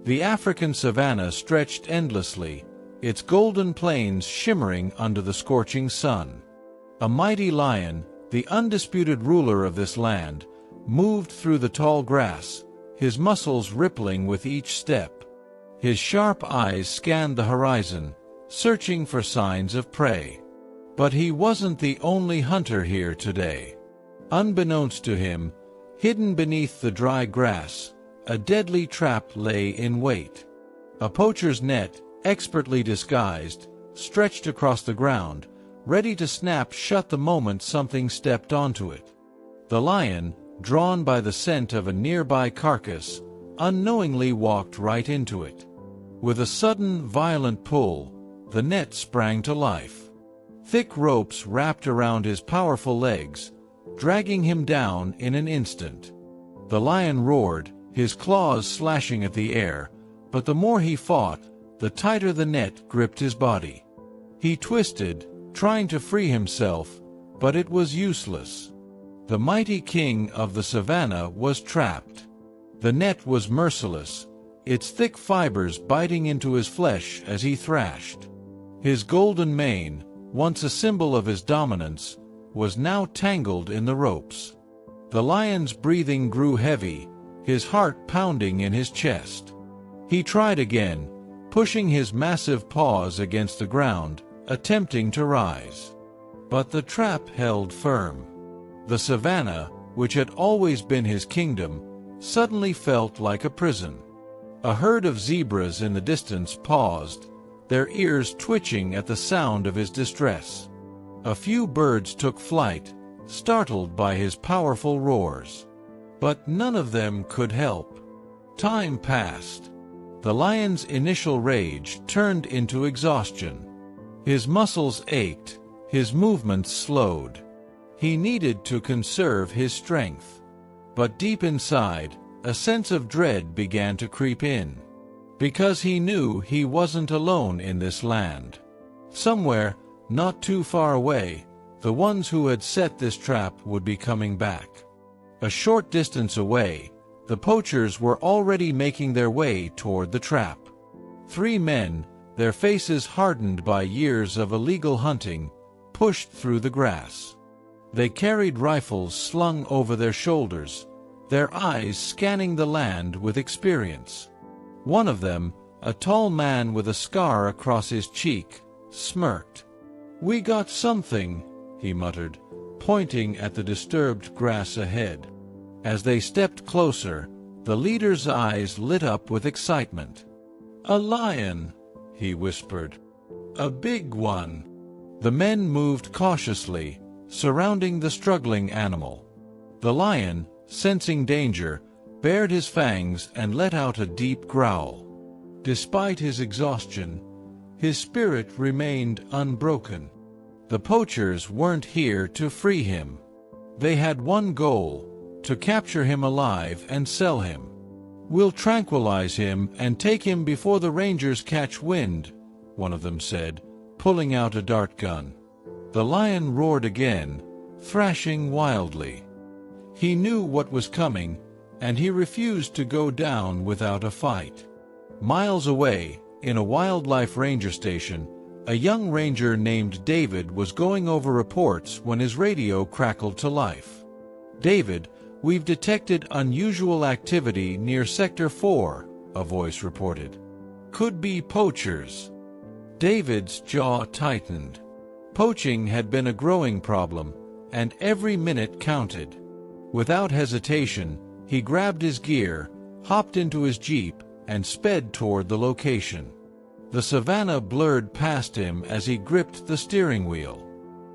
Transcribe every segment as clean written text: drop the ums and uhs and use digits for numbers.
The African savanna stretched endlessly, its golden plains shimmering under the scorching sun. A mighty lion, the undisputed ruler of this land, moved through the tall grass, his muscles rippling with each step. His sharp eyes scanned the horizon, searching for signs of prey. But he wasn't the only hunter here today. Unbeknownst to him, hidden beneath the dry grass, a deadly trap lay in wait. A poacher's net, expertly disguised, stretched across the ground, ready to snap shut the moment something stepped onto it. The lion, drawn by the scent of a nearby carcass, unknowingly walked right into it. With a sudden, violent pull, the net sprang to life. Thick ropes wrapped around his powerful legs, dragging him down in an instant. The lion roared, his claws slashing at the air, but the more he fought, the tighter the net gripped his body. He twisted, trying to free himself, but it was useless. The mighty king of the savannah was trapped. The net was merciless, its thick fibers biting into his flesh as he thrashed. His golden mane, once a symbol of his dominance, was now tangled in the ropes. The lion's breathing grew heavy, his heart pounding in his chest. He tried again, pushing his massive paws against the ground, attempting to rise. But the trap held firm. The savannah, which had always been his kingdom, suddenly felt like a prison. A herd of zebras in the distance paused, their ears twitching at the sound of his distress. A few birds took flight, startled by his powerful roars. But none of them could help. Time passed. The lion's initial rage turned into exhaustion. His muscles ached, his movements slowed. He needed to conserve his strength. But deep inside, a sense of dread began to creep in. Because he knew he wasn't alone in this land. Somewhere, not too far away, the ones who had set this trap would be coming back. A short distance away, the poachers were already making their way toward the trap. 3 men, their faces hardened by years of illegal hunting, pushed through the grass. They carried rifles slung over their shoulders, their eyes scanning the land with experience. One of them, a tall man with a scar across his cheek, smirked. "We got something," he muttered, pointing at the disturbed grass ahead. As they stepped closer, the leader's eyes lit up with excitement. "A lion," he whispered. "A big one." The men moved cautiously, surrounding the struggling animal. The lion, sensing danger, bared his fangs and let out a deep growl. Despite his exhaustion, his spirit remained unbroken. The poachers weren't here to free him. They had one goal: to capture him alive and sell him. "We'll tranquilize him and take him before the rangers catch wind," one of them said, pulling out a dart gun. The lion roared again, thrashing wildly. He knew what was coming, and he refused to go down without a fight. Miles away, in a wildlife ranger station, a young ranger named David was going over reports when his radio crackled to life. "David, we've detected unusual activity near Sector 4, a voice reported. "Could be poachers." David's jaw tightened. Poaching had been a growing problem, and every minute counted. Without hesitation, he grabbed his gear, hopped into his jeep, and sped toward the location. The savannah blurred past him as he gripped the steering wheel.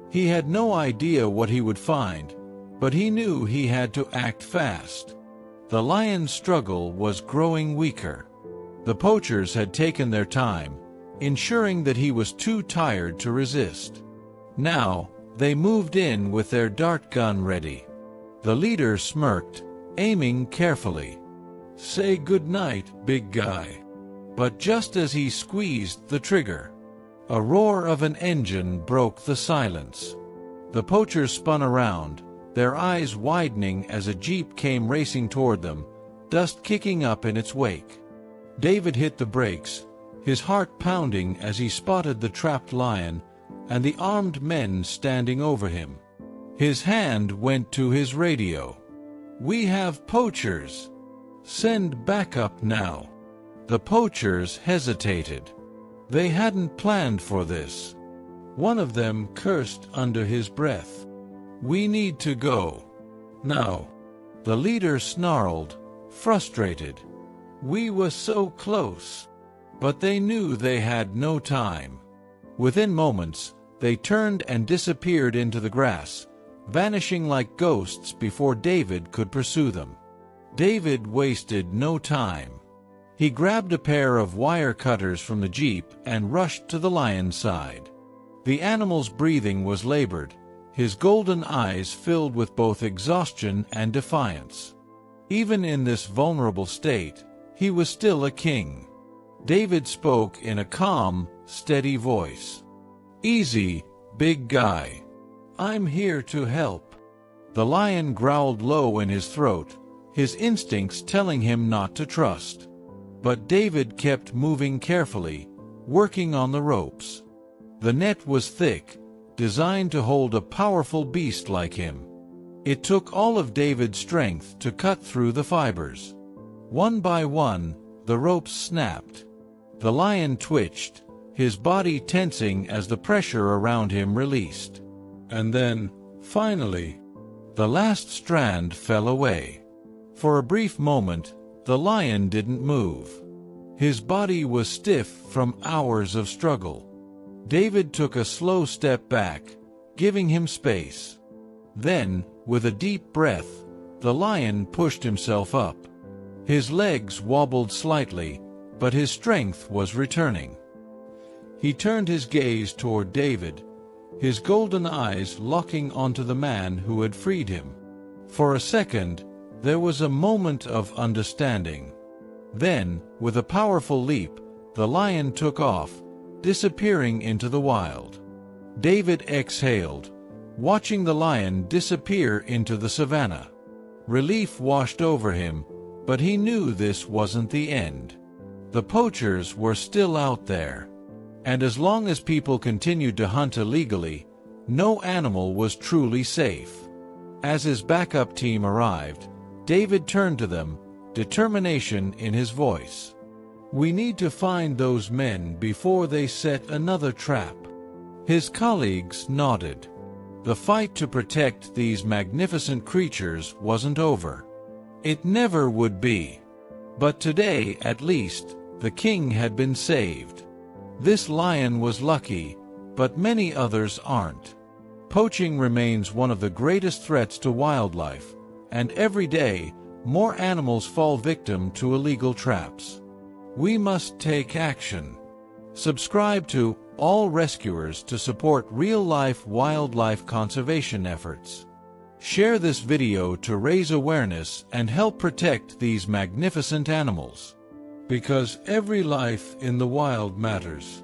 He had no idea what he would find, but he knew he had to act fast. The lion's struggle was growing weaker. The poachers had taken their time, ensuring that he was too tired to resist. Now, they moved in with their dart gun ready. The leader smirked, aiming carefully. "Say good night, big guy." But just as he squeezed the trigger, a roar of an engine broke the silence. The poachers spun around, their eyes widening as a jeep came racing toward them, dust kicking up in its wake. David hit the brakes, his heart pounding as he spotted the trapped lion and the armed men standing over him. His hand went to his radio. "We have poachers. Send backup now." The poachers hesitated. They hadn't planned for this. One of them cursed under his breath. "We need to go now." The leader snarled, frustrated. "We were so close." But they knew they had no time. Within moments, they turned and disappeared into the grass, vanishing like ghosts before David could pursue them. David wasted no time. He grabbed a pair of wire cutters from the jeep and rushed to the lion's side. The animal's breathing was labored, his golden eyes filled with both exhaustion and defiance. Even in this vulnerable state, he was still a king. David spoke in a calm, steady voice. "Easy, big guy. I'm here to help." The lion growled low in his throat, his instincts telling him not to trust. But David kept moving carefully, working on the ropes. The net was thick, designed to hold a powerful beast like him. It took all of David's strength to cut through the fibers. One by one, the ropes snapped. The lion twitched, his body tensing as the pressure around him released. And then, finally, the last strand fell away. For a brief moment, the lion didn't move. His body was stiff from hours of struggle. David took a slow step back, giving him space. Then, with a deep breath, the lion pushed himself up. His legs wobbled slightly, but his strength was returning. He turned his gaze toward David, his golden eyes locking onto the man who had freed him. For a second, there was a moment of understanding. Then, with a powerful leap, the lion took off, disappearing into the wild. David exhaled, watching the lion disappear into the savannah. Relief washed over him, but he knew this wasn't the end. The poachers were still out there. And as long as people continued to hunt illegally, no animal was truly safe. As his backup team arrived, David turned to them, determination in his voice. "We need to find those men before they set another trap." His colleagues nodded. The fight to protect these magnificent creatures wasn't over. It never would be. But today, at least, the king had been saved. This lion was lucky, but many others aren't. Poaching remains one of the greatest threats to wildlife, and every day, more animals fall victim to illegal traps. We must take action. Subscribe to All Rescuers to support real-life wildlife conservation efforts. Share this video to raise awareness and help protect these magnificent animals. Because every life in the wild matters.